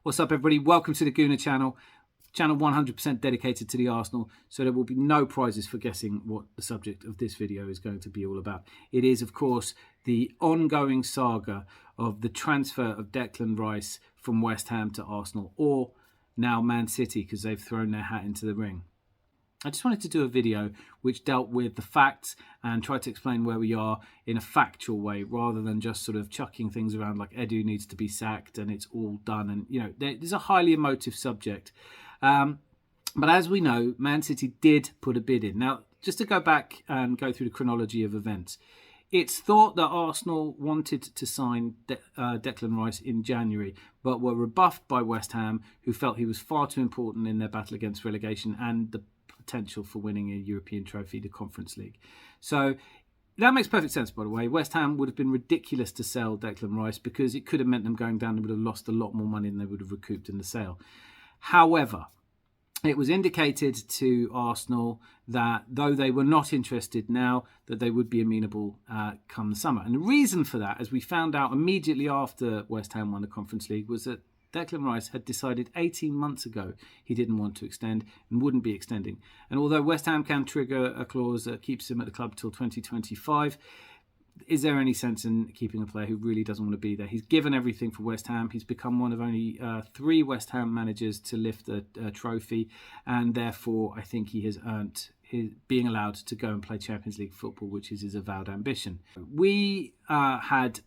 What's up, everybody? Welcome to the Gooner channel. Channel 100% dedicated to the Arsenal, so there will be no prizes for guessing what the subject of this video is going to be all about. It is, of course, the ongoing saga of the transfer of Declan Rice from West Ham to Arsenal, or now Man City, because they've thrown their hat into the ring. I just wanted to do a video which dealt with the facts and tried to explain where we are in a factual way, rather than just sort of chucking things around like Edu needs to be sacked and it's all done. And, you know, there's a highly emotive subject. But as we know, Man City did put a bid in. Now, just to go back and go through the chronology of events, it's thought that Arsenal wanted to sign Declan Rice in January, but were rebuffed by West Ham, who felt he was far too important in their battle against relegation and the potential for winning a European trophy, the Conference League. So that makes perfect sense, by the way. West Ham would have been ridiculous to sell Declan Rice because it could have meant them going down and would have lost a lot more money than they would have recouped in the sale. However, it was indicated to Arsenal that though they were not interested now, that they would be amenable come the summer. And the reason for that, as we found out immediately after West Ham won the Conference League, was that Declan Rice had decided 18 months ago he didn't want to extend and wouldn't be extending. And although West Ham can trigger a clause that keeps him at the club till 2025, is there any sense in keeping a player who really doesn't want to be there? He's given everything for West Ham. He's become one of only 3 West Ham managers to lift a trophy, and therefore I think he has earned being allowed to go and play Champions League football, which is his avowed ambition. We had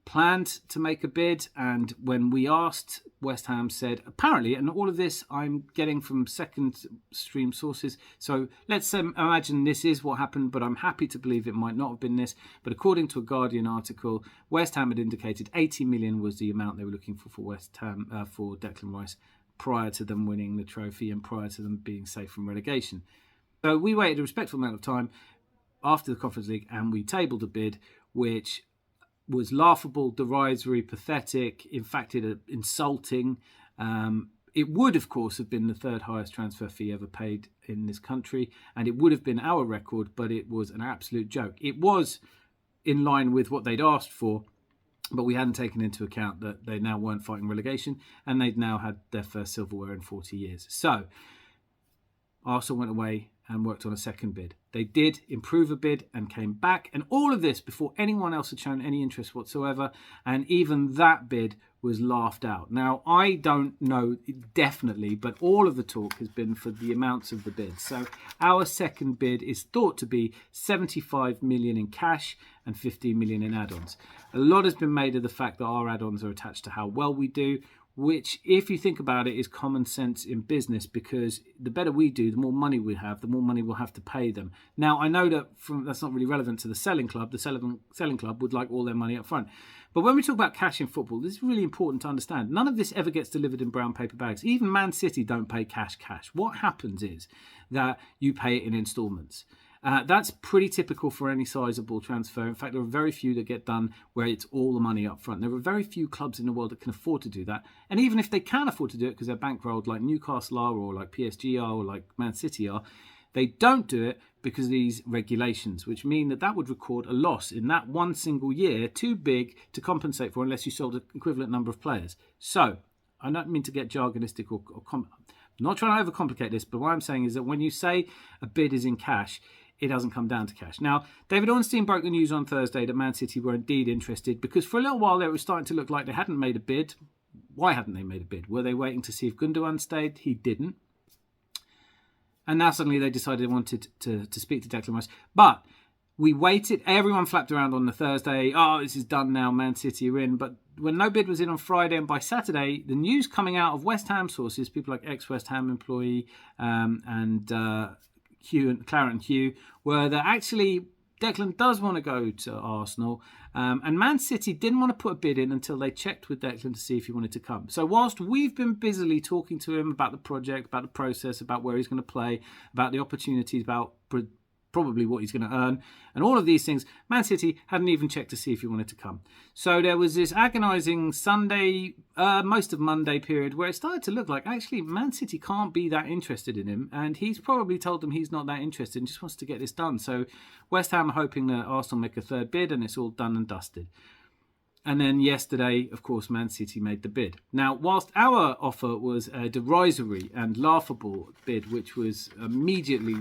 planned to make a bid, and when we asked, West Ham said, apparently, and all of this I'm getting from second stream sources, so let's imagine this is what happened, but I'm happy to believe it might not have been this. But according to a Guardian article, West Ham had indicated 80 million was the amount they were looking for West Ham for Declan Rice prior to them winning the trophy and prior to them being safe from relegation. So we waited a respectful amount of time after the Conference League and we tabled a bid which was laughable, derisory, pathetic, in fact, insulting. It would, of course, have been the 3rd highest transfer fee ever paid in this country, and it would have been our record, but it was an absolute joke. It was in line with what they'd asked for, but we hadn't taken into account that they now weren't fighting relegation, and they'd now had their first silverware in 40 years. So Arsenal went away and worked on a second bid. They did improve a bid and came back, and all of this before anyone else had shown any interest whatsoever, and even that bid was laughed out. Now, I don't know definitely, but all of the talk has been for the amounts of the bid. So our second bid is thought to be 75 million in cash and 15 million in add-ons. A lot has been made of the fact that our add-ons are attached to how well we do, which, if you think about it, is common sense in business, because the better we do, the more money we have, the more money we'll have to pay them. Now, I know that that's not really relevant to the selling club. The selling club would like all their money up front. But when we talk about cash in football, this is really important to understand. None of this ever gets delivered in brown paper bags. Even Man City don't pay cash. What happens is that you pay it in installments. That's pretty typical for any sizable transfer. In fact, there are very few that get done where it's all the money up front. There are very few clubs in the world that can afford to do that. And even if they can afford to do it because they're bankrolled like Newcastle are, or like PSG are, or like Man City are, they don't do it because of these regulations, which mean that would record a loss in that one single year, too big to compensate for unless you sold an equivalent number of players. So I don't mean to get jargonistic I'm not trying to overcomplicate this, but what I'm saying is that when you say a bid is in cash, it doesn't come down to cash. Now, David Ornstein broke the news on Thursday that Man City were indeed interested, because for a little while there it was starting to look like they hadn't made a bid. Why hadn't they made a bid? Were they waiting to see if Gundogan stayed? He didn't. And now suddenly they decided they wanted to speak to Declan Rice. But we waited. Everyone flapped around on the Thursday. Oh, this is done now. Man City are in. But when no bid was in on Friday, and by Saturday, the news coming out of West Ham sources, people like ex-West Ham employee and Clarence and Hugh, were that actually Declan does want to go to Arsenal, and Man City didn't want to put a bid in until they checked with Declan to see if he wanted to come. So whilst we've been busily talking to him about the project, about the process, about where he's going to play, about the opportunities, about probably what he's going to earn, and all of these things, Man City hadn't even checked to see if he wanted to come. So there was this agonising Sunday, most of Monday period where it started to look like actually Man City can't be that interested in him, and he's probably told them he's not that interested and just wants to get this done. So West Ham are hoping that Arsenal make a third bid and it's all done and dusted. And then yesterday, of course, Man City made the bid. Now, whilst our offer was a derisory and laughable bid, which was immediately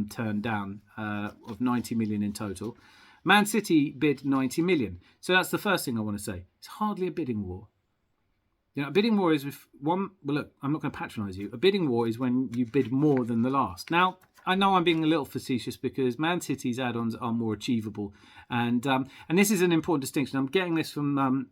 turned down, of 90 million in total, Man City bid 90 million. So that's the first thing I want to say. It's hardly a bidding war. You know, a bidding war is if one... Well, look, I'm not going to patronise you. A bidding war is when you bid more than the last. Now, I know I'm being a little facetious because Man City's add-ons are more achievable. And this is an important distinction. I'm getting this from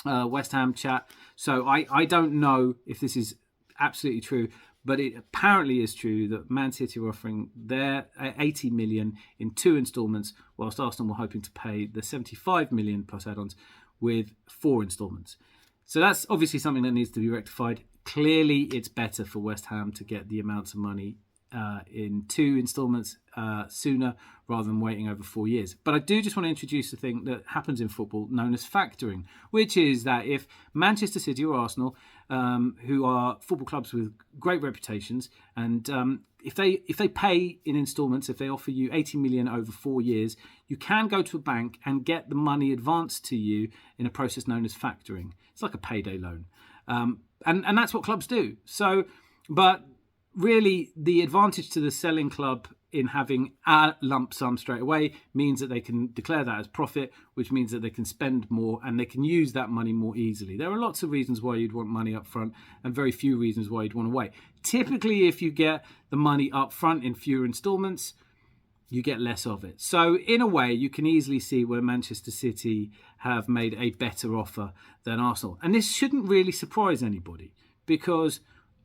West Ham chat. So I don't know if this is absolutely true, but it apparently is true that Man City are offering their 80 million in 2 instalments, whilst Arsenal were hoping to pay the 75 million plus add-ons with 4 instalments. So that's obviously something that needs to be rectified. Clearly, it's better for West Ham to get the amounts of money in 2 instalments sooner rather than waiting over 4 years. But I do just want to introduce a thing that happens in football known as factoring, which is that if Manchester City or Arsenal, who are football clubs with great reputations, and if they pay in instalments, if they offer you 80 million over 4 years, you can go to a bank and get the money advanced to you in a process known as factoring. It's like a payday loan. And that's what clubs do. So, but really, the advantage to the selling club in having a lump sum straight away means that they can declare that as profit, which means that they can spend more and they can use that money more easily. There are lots of reasons why you'd want money up front and very few reasons why you'd want to wait. Typically, if you get the money up front in fewer instalments, you get less of it. So in a way, you can easily see where Manchester City have made a better offer than Arsenal. And this shouldn't really surprise anybody because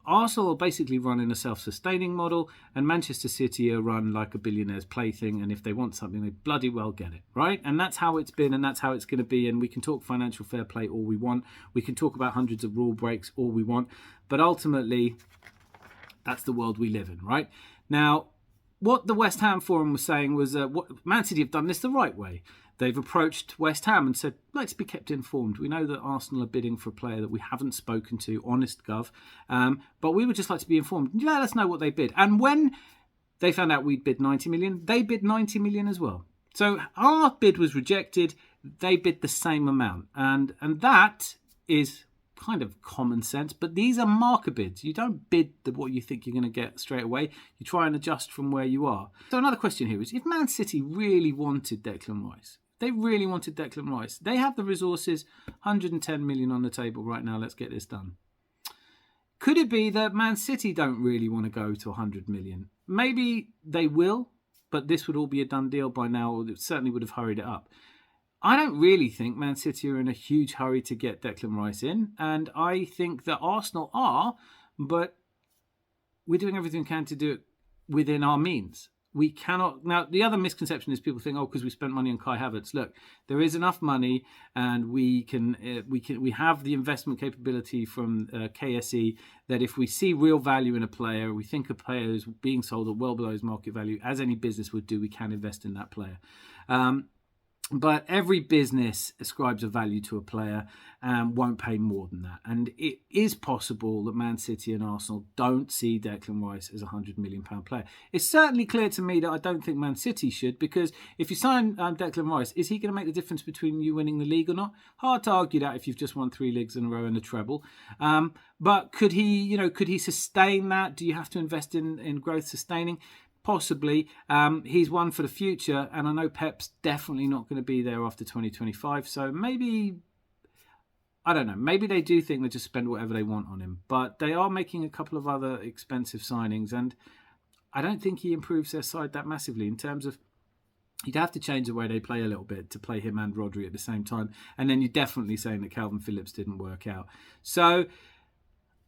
Arsenal are basically running a self-sustaining model and Manchester City are run like a billionaire's plaything, and if they want something, they bloody well get it, right? And that's how it's been and that's how it's going to be, and we can talk financial fair play all we want. We can talk about hundreds of rule breaks all we want, but ultimately, that's the world we live in, right? Now, what the West Ham Forum was saying was what Man City have done this the right way. They've approached West Ham and said, let's be kept informed. We know that Arsenal are bidding for a player that we haven't spoken to, honest gov, but we would just like to be informed. Let us know what they bid. And when they found out we'd bid 90 million, they bid 90 million as well. So our bid was rejected. They bid the same amount. And that is kind of common sense, but these are marker bids. You don't bid what you think you're going to get straight away. You try and adjust from where you are. So another question here is, if Man City really wanted Declan Rice, they have the resources, 110 million on the table right now, let's get this done. Could it be that Man City don't really want to go to 100 million? Maybe they will, but this would all be a done deal by now, or it certainly would have hurried it up. I don't really think Man City are in a huge hurry to get Declan Rice in, and I think that Arsenal are, but we're doing everything we can to do it within our means. We cannot... Now, the other misconception is people think, because we spent money on Kai Havertz. Look, there is enough money, and we have the investment capability from KSE that if we see real value in a player, we think a player is being sold at well below his market value, as any business would do, we can invest in that player. But every business ascribes a value to a player and won't pay more than that. And it is possible that Man City and Arsenal don't see Declan Rice as a £100 million player. It's certainly clear to me that I don't think Man City should, because if you sign Declan Rice, is he going to make the difference between you winning the league or not? Hard to argue that if you've just won 3 leagues in a row and a treble. But could he sustain that? Do you have to invest in growth sustaining? Possibly. He's one for the future, and I know Pep's definitely not going to be there after 2025, so maybe, I don't know, maybe they do think they just spend whatever they want on him, but they are making a couple of other expensive signings, and I don't think he improves their side that massively in terms of, you'd have to change the way they play a little bit to play him and Rodri at the same time, and then you're definitely saying that Calvin Phillips didn't work out. So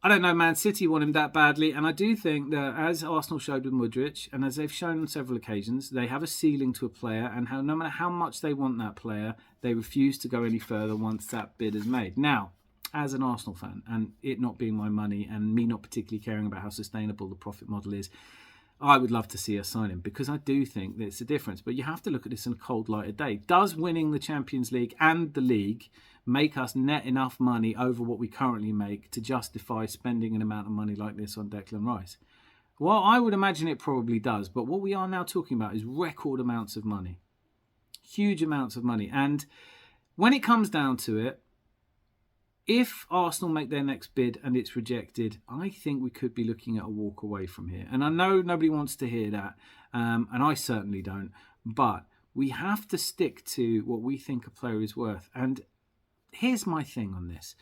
I don't know, Man City want him that badly, and I do think that, as Arsenal showed with Mudryk, and as they've shown on several occasions, they have a ceiling to a player, and no matter how much they want that player, they refuse to go any further once that bid is made. Now, as an Arsenal fan, and it not being my money, and me not particularly caring about how sustainable the profit model is, I would love to see us sign him, because I do think that it's a difference. But you have to look at this in a cold light of day. Does winning the Champions League and the league make us net enough money over what we currently make to justify spending an amount of money like this on Declan Rice? Well, I would imagine it probably does. But what we are now talking about is record amounts of money. Huge amounts of money. And when it comes down to it, if Arsenal make their next bid and it's rejected, I think we could be looking at a walk away from here. And I know nobody wants to hear that, and I certainly don't. But we have to stick to what we think a player is worth. And here's my thing on this.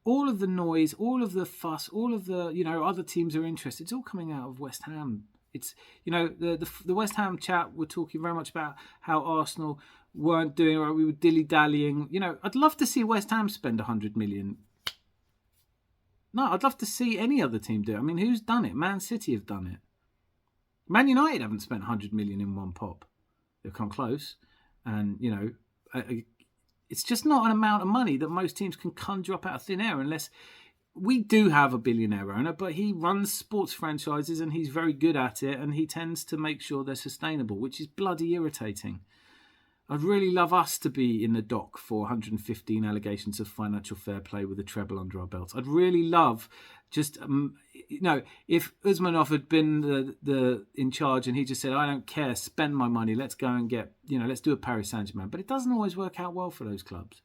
All of the noise, all of the fuss, all of the, other teams are interested. It's all coming out of West Ham. It's, the West Ham chat were talking very much about how Arsenal weren't doing right. We were dilly-dallying. I'd love to see West Ham spend 100 million. No, I'd love to see any other team do it. I mean, who's done it? Man City have done it. Man United haven't spent 100 million in one pop. They've come close. And, it's just not an amount of money that most teams can conjure up out of thin air unless... We do have a billionaire owner, but he runs sports franchises and he's very good at it, and he tends to make sure they're sustainable, which is bloody irritating. I'd really love us to be in the dock for 115 allegations of financial fair play with a treble under our belts. I'd really love just, if Usmanov had been the in charge and he just said, I don't care, spend my money, let's go and get, let's do a Paris Saint-Germain. But it doesn't always work out well for those clubs.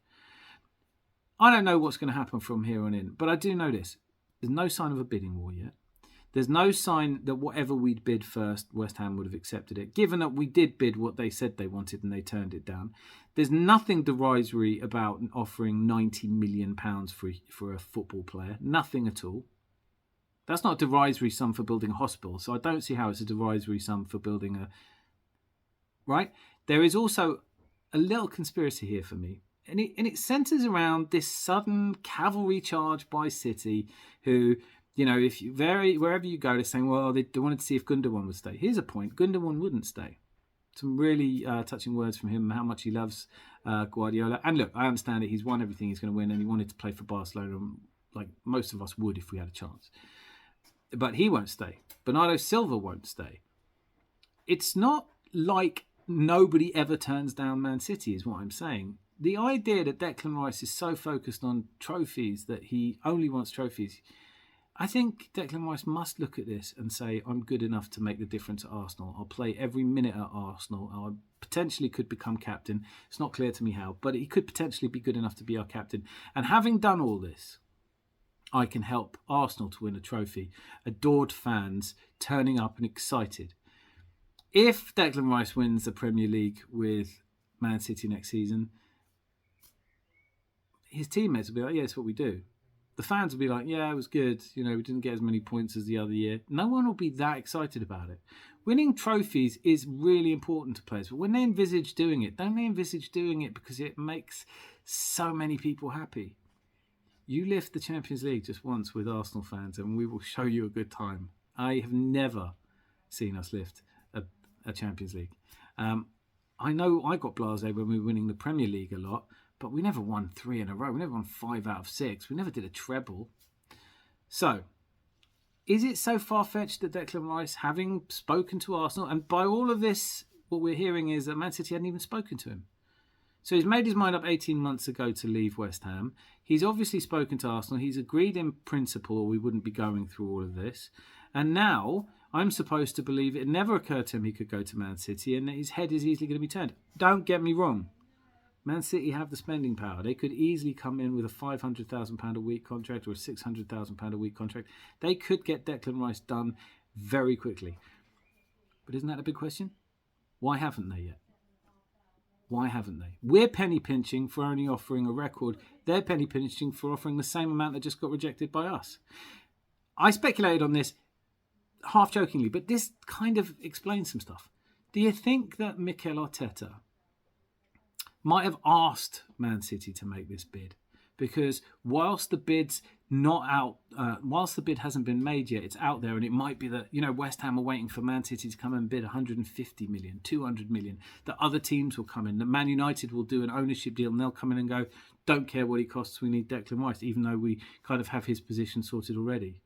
I don't know what's going to happen from here on in, but I do know this. There's no sign of a bidding war yet. There's no sign that whatever we'd bid first, West Ham would have accepted it, given that we did bid what they said they wanted and they turned it down. There's nothing derisory about offering £90 million for a football player. Nothing at all. That's not a derisory sum for building a hospital, so I don't see how it's a derisory sum for building a... Right? There is also a little conspiracy here for me. And it centres around this sudden cavalry charge by City, who, if you wherever you go, they're saying, well, they wanted to see if Gundogan would stay. Here's a point: Gundogan wouldn't stay. Some really touching words from him, how much he loves Guardiola. And look, I understand that he's won everything he's going to win, and he wanted to play for Barcelona, like most of us would if we had a chance. But he won't stay. Bernardo Silva won't stay. It's not like nobody ever turns down Man City, is what I'm saying. The idea that Declan Rice is so focused on trophies that he only wants trophies, I think Declan Rice must look at this and say, I'm good enough to make the difference at Arsenal. I'll play every minute at Arsenal. I potentially could become captain. It's not clear to me how, but he could potentially be good enough to be our captain. And having done all this, I can help Arsenal to win a trophy. Adored fans turning up and excited. If Declan Rice wins the Premier League with Man City next season, his teammates will be like, yeah, it's what we do. The fans will be like, yeah, it was good. We didn't get as many points as the other year. No one will be that excited about it. Winning trophies is really important to players. But when they envisage doing it, don't they envisage doing it because it makes so many people happy? You lift the Champions League just once with Arsenal fans and we will show you a good time. I have never seen us lift a Champions League. I know I got blasé when we were winning the Premier League a lot, but we never won 3 in a row. We never won 5 out of 6. We never did a treble. So, is it so far-fetched that Declan Rice, having spoken to Arsenal, and by all of this, what we're hearing is that Man City hadn't even spoken to him. So he's made his mind up 18 months ago to leave West Ham. He's obviously spoken to Arsenal. He's agreed in principle, or we wouldn't be going through all of this. And now, I'm supposed to believe it never occurred to him he could go to Man City and that his head is easily going to be turned. Don't get me wrong. Man City have the spending power. They could easily come in with a £500,000 a week contract or a £600,000 a week contract. They could get Declan Rice done very quickly. But isn't that a big question? Why haven't they yet? Why haven't they? We're penny pinching for only offering a record. They're penny pinching for offering the same amount that just got rejected by us. I speculated on this half jokingly, but this kind of explains some stuff. Do you think that Mikel Arteta might have asked Man City to make this bid? Because whilst the bid's not out, whilst the bid hasn't been made yet, it's out there, and it might be that West Ham are waiting for Man City to come and bid 150 million, 200 million. That other teams will come in. That Man United will do an ownership deal, and they'll come in and go, "Don't care what he costs. We need Declan Rice," even though we kind of have his position sorted already.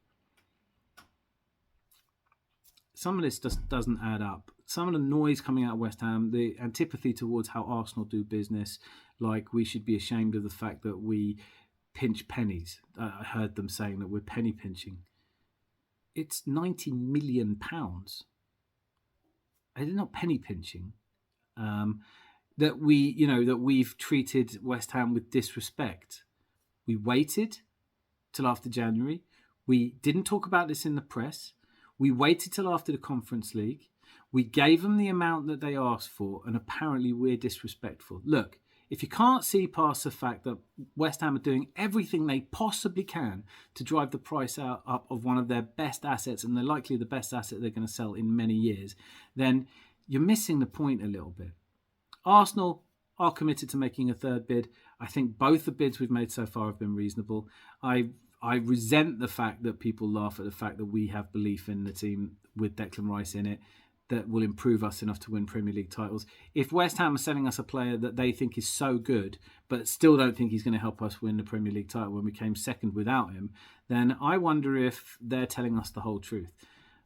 Some of this just doesn't add up. Some of the noise coming out of West Ham, the antipathy towards how Arsenal do business, like we should be ashamed of the fact that we pinch pennies. I heard them saying that we're penny pinching. It's £90 million. They're not penny pinching. that we've treated West Ham with disrespect. We waited till after January. We didn't talk about this in the press. We waited till after the Conference League. We gave them the amount that they asked for, and apparently we're disrespectful. Look, if you can't see past the fact that West Ham are doing everything they possibly can to drive the price up of one of their best assets, and they're likely the best asset they're going to sell in many years, then you're missing the point a little bit. Arsenal are committed to making a third bid. I think both the bids we've made so far have been reasonable. I resent the fact that people laugh at the fact that we have belief in the team with Declan Rice in it that will improve us enough to win Premier League titles. If West Ham are selling us a player that they think is so good, but still don't think he's going to help us win the Premier League title when we came second without him, then I wonder if they're telling us the whole truth.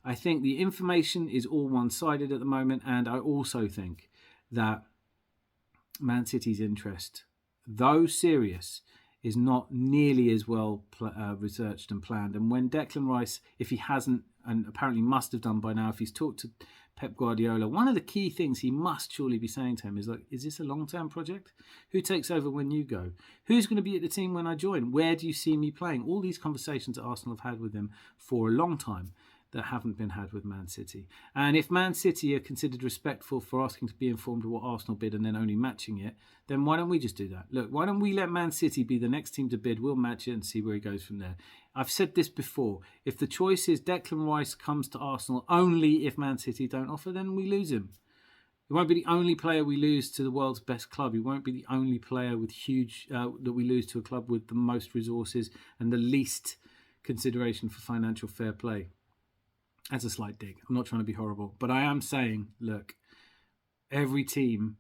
I think the information is all one-sided at the moment, and I also think that Man City's interest, though serious, is not nearly as well researched and planned. And when Declan Rice, if he hasn't, and apparently must have done by now, if he's talked to Pep Guardiola, one of the key things he must surely be saying to him is, like, is this a long-term project? Who takes over when you go? Who's going to be at the team when I join? Where do you see me playing? All these conversations that Arsenal have had with him for a long time that haven't been had with Man City. And if Man City are considered respectful for asking to be informed of what Arsenal bid and then only matching it, then why don't we just do that? Look, why don't we let Man City be the next team to bid? We'll match it and see where he goes from there. I've said this before. If the choice is Declan Rice comes to Arsenal only if Man City don't offer, then we lose him. He won't be the only player we lose to the world's best club. He won't be the only player with huge that we lose to a club with the most resources and the least consideration for financial fair play. That's a slight dig. I'm not trying to be horrible, but I am saying, look, every team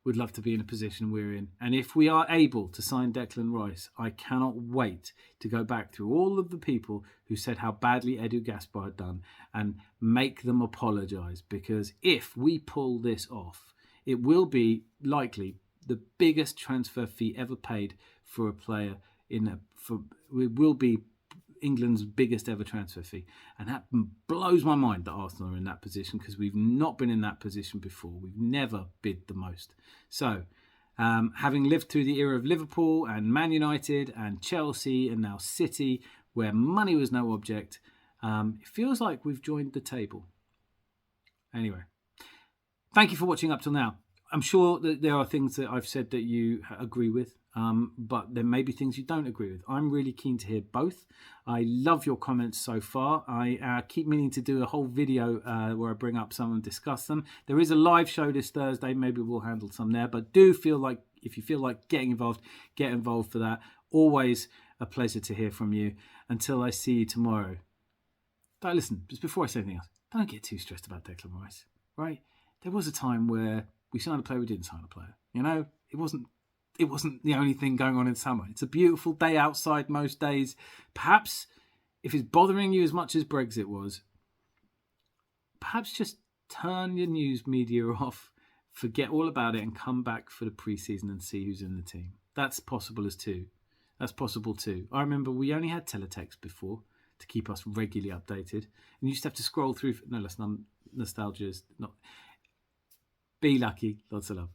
would love to be in a position we're in. And if we are able to sign Declan Rice, I cannot wait to go back through all of the people who said how badly Edu Gaspar had done and make them apologise. Because if we pull this off, it will be likely the biggest transfer fee ever paid for a player it will be England's biggest ever transfer fee. And that blows my mind that Arsenal are in that position, because we've not been in that position before. We've never bid the most. So, having lived through the era of Liverpool and Man United and Chelsea and now City, where money was no object, it feels like we've joined the table. Anyway, thank you for watching up till now. I'm sure that there are things that I've said that you agree with. But there may be things you don't agree with. I'm really keen to hear both. I love your comments so far. I keep meaning to do a whole video where I bring up some and discuss them. There is a live show this Thursday. Maybe we'll handle some there. But do feel like, if you feel like getting involved, get involved for that. Always a pleasure to hear from you. Until I see you tomorrow. Listen, just before I say anything else, don't get too stressed about Declan Rice, right? There was a time where we signed a player, we didn't sign a player. You know, it wasn't the only thing going on in summer. It's a beautiful day outside most days. Perhaps if it's bothering you as much as Brexit was, perhaps just turn your news media off, forget all about it, and come back for the pre-season and see who's in the team. That's possible too. I remember we only had teletext before to keep us regularly updated, and you used to have to scroll through. No, listen, nostalgia is not. Be lucky. Lots of love.